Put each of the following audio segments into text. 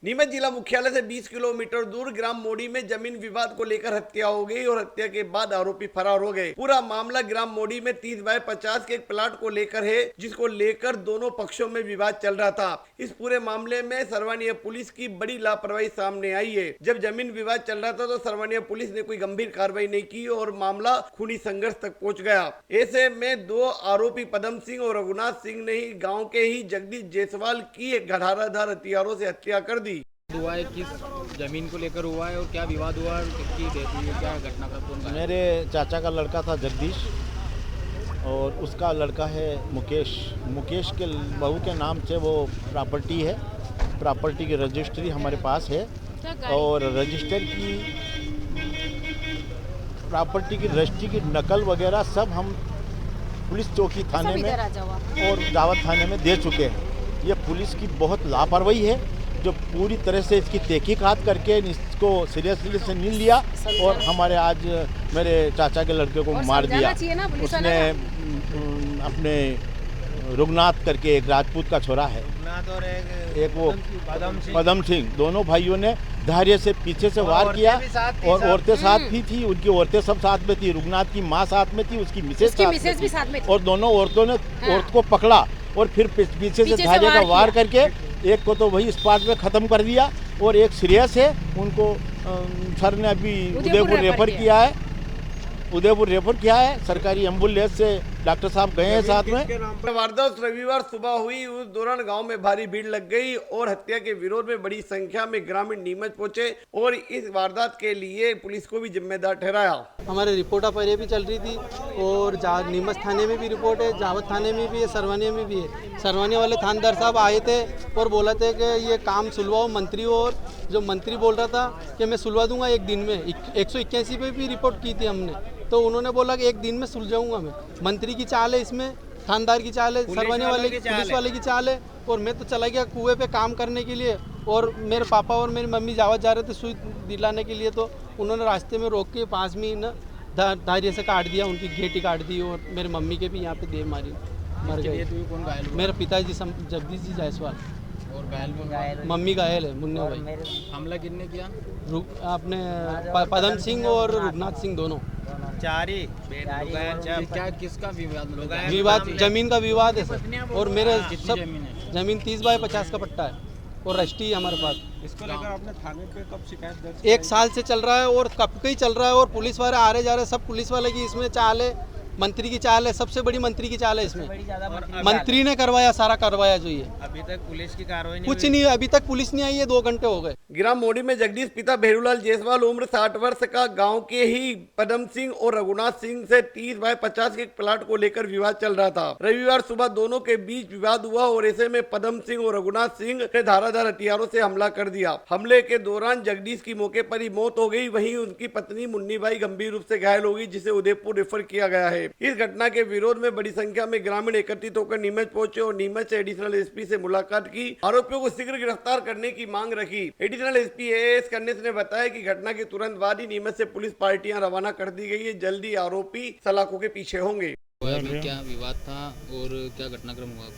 नीमच जिला मुख्यालय से 20 किलोमीटर दूर ग्राम मोड़ी में जमीन विवाद को लेकर हत्या हो गई और हत्या के बाद आरोपी फरार हो गए। पूरा मामला ग्राम मोड़ी में 30 बाय 50 के एक प्लाट को लेकर है, जिसको लेकर दोनों पक्षों में विवाद चल रहा था। इस पूरे मामले में सरवानिया पुलिस की बड़ी लापरवाही सामने आई है। जब जमीन विवाद चल रहा था तो सरवानिया पुलिस ने कोई गंभीर कार्रवाई नहीं की और मामला खूनी संघर्ष तक पहुंच गया। ऐसे में दो आरोपी पदम सिंह और रघुनाथ सिंह ने ही गाँव के ही जगदीश जायसवाल की एक धाराधार हथियारों से हत्या कर दी। हुआ है, किस जमीन को लेकर हुआ है और क्या विवाद हुआ है, किसकी डेथ हुई है, क्या घटनाक्रम था? मेरे चाचा का लड़का था जगदीश और उसका लड़का है मुकेश। मुकेश के बहू के नाम से वो प्रॉपर्टी है, प्रॉपर्टी की रजिस्ट्री हमारे पास है और रजिस्टर की प्रॉपर्टी की रजिस्ट्री की नकल वगैरह सब हम पुलिस चौकी थाने में और दावत थाने में दे चुके हैं। ये पुलिस की बहुत लापरवाही है जो पूरी तरह से इसकी तहकीकात करके इसको सीरियसली से नहीं लिया और हमारे आज मेरे चाचा के लड़के को मार दिया। उसने अपने रघुनाथ करके एक राजपूत का छोरा है और एक वो पदम सिंह, दोनों भाइयों ने धैर्य से पीछे से वार किया और औरतें साथ भी थी, उनकी औरतें सब साथ में थी। रघुनाथ की माँ साथ में थी, उसकी मिसेज साथ में थी और दोनों औरतों ने औरत को पकड़ा और फिर पीछे से धैर्य का वार करके एक को तो वही स्पॉट में ख़त्म कर दिया और एक सीरियस है, उनको सर ने अभी उदयपुर रेफर किया है। उदयपुर रेफर किया है, सरकारी एम्बुलेंस से डॉक्टर साहब गए हैं साथ में। वारदात रविवार सुबह हुई। उस दौरान गांव में भारी भीड़ लग गई और हत्या के विरोध में बड़ी संख्या में ग्रामीण नीमच पहुंचे और इस वारदात के लिए पुलिस को भी जिम्मेदार ठहराया। हमारे रिपोर्ट पहले भी चल रही थी और नीमच थाने में भी रिपोर्ट है, जावत थाने में भी है, सरवानिया में भी है। सरवानिया वाले थानेदार साहब आए थे और बोला थे कि ये काम सुलझाओ मंत्री, और जो मंत्री बोल रहा था कि मैं सुलझा दूंगा एक दिन में। 181 पे भी रिपोर्ट की थी हमने, तो उन्होंने बोला कि एक दिन में सुलझाऊंगा मैं। मंत्री की चाल है इसमें, थानेदार की चाल है, सरवानिया वाले पुलिस वाले की चाल है। और मैं तो चला गया कुएं पे काम करने के लिए और मेरे पापा और मेरी मम्मी जावत जा रहे थे सुई दिलाने के लिए, तो उन्होंने रास्ते में रोक के पास में ना धारिये से काट दिया, उनकी गेटी काट दी और मेरे मम्मी के भी यहाँ पे देह मारी, मर गए। कौन घायल हुआ? मेरे पिताजी जगदीश जी जायसवाल। और घायल में मम्मी घायल है, मुन्ने भाई। हमला किसने किया? अपने पदम सिंह और रघुनाथ सिंह दोनों। क्या किसका विवाद? जमीन का विवाद है सर, और मेरे सब जमीन 30 बाय 50 का पट्टा है और रजिस्ट्री है हमारे पास। इसको लेकर आपने थाने पे कब शिकायत दर्ज? 1 साल से चल रहा है और कब का ही चल रहा है और पुलिस वाले आ रहे जा रहे, सब पुलिस वाले की इसमें चाल है, मंत्री की चाल है, सबसे बड़ी मंत्री की चाल है इसमें। मंत्री ने करवाया, सारा करवाया जो ये। अभी तक पुलिस की कार्रवाई कुछ नहीं, अभी तक पुलिस नहीं आई है, 2 घंटे हो गए। ग्राम मोड़ी में जगदीश पिता भेरूलाल जायसवाल उम्र 60 वर्ष का गांव के ही पदम सिंह और रघुनाथ सिंह से 30 बाय 50 के एक प्लाट को लेकर विवाद चल रहा था। रविवार सुबह दोनों के बीच विवाद हुआ और ऐसे में पदम सिंह और रघुनाथ सिंह ने धाराधार हथियारों से हमला कर दिया। हमले के दौरान जगदीश की मौके पर ही मौत हो गई, वहीं उनकी पत्नी मुन्नी बाई गंभीर रूप से घायल हो गई, जिसे उदयपुर रेफर किया गया है। इस घटना के विरोध में बड़ी संख्या में ग्रामीण एकत्रित होकर नीमच पहुंचे और नीमच से एडिशनल एसपी से मुलाकात की। आरोपियों को शीघ्र गिरफ्तार करने की मांग रखी। एडिशनल एसपी एएस कन्नेस ने बताया कि घटना के तुरंत बाद ही नीमच से पुलिस पार्टियां रवाना कर दी गई है। जल्दी आरोपी सलाखों के पीछे होंगे। क्या विवाद था और क्या घटनाक्रम हुआ?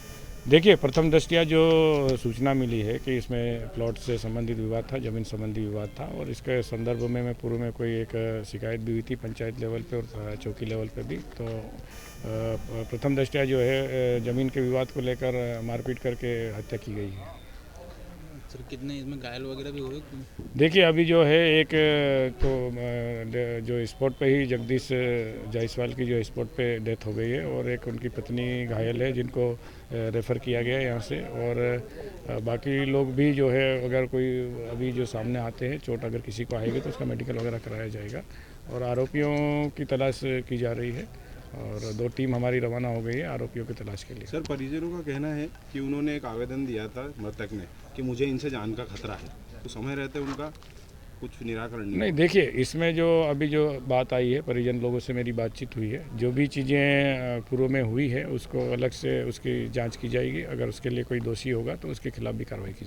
देखिए, प्रथम दृष्टया जो सूचना मिली है कि इसमें प्लॉट से संबंधित विवाद था, ज़मीन संबंधी विवाद था और इसके संदर्भ में मैं पूर्व में कोई एक शिकायत भी हुई थी पंचायत लेवल पे और चौकी लेवल पे भी। तो प्रथम दृष्टया जो है ज़मीन के विवाद को लेकर मारपीट करके हत्या की गई है। सर, कितने इसमें घायल वगैरह भी हुए? देखिए, अभी जो है एक तो जो स्पॉट पे ही जगदीश जायसवाल की जो स्पॉट पे डेथ हो गई है और एक उनकी पत्नी घायल है, जिनको रेफ़र किया गया है यहाँ से। और बाकी लोग भी जो है अगर कोई अभी जो सामने आते हैं, चोट अगर किसी को आएगी तो उसका मेडिकल वगैरह कराया जाएगा और आरोपियों की तलाश की जा रही है और 2 टीम हमारी रवाना हो गई है आरोपियों की तलाश के लिए। सर, परिजनों का कहना है कि उन्होंने एक आवेदन दिया था मृतक ने कि मुझे इनसे जान का खतरा है, तो समय रहते उनका कुछ निराकरण नहीं। देखिए, इसमें जो अभी जो बात आई है, परिजन लोगों से मेरी बातचीत हुई है, जो भी चीज़ें पूर्व में हुई है उसको अलग से उसकी जांच की जाएगी। अगर उसके लिए कोई दोषी होगा तो उसके खिलाफ भी कार्रवाई की जाएगी।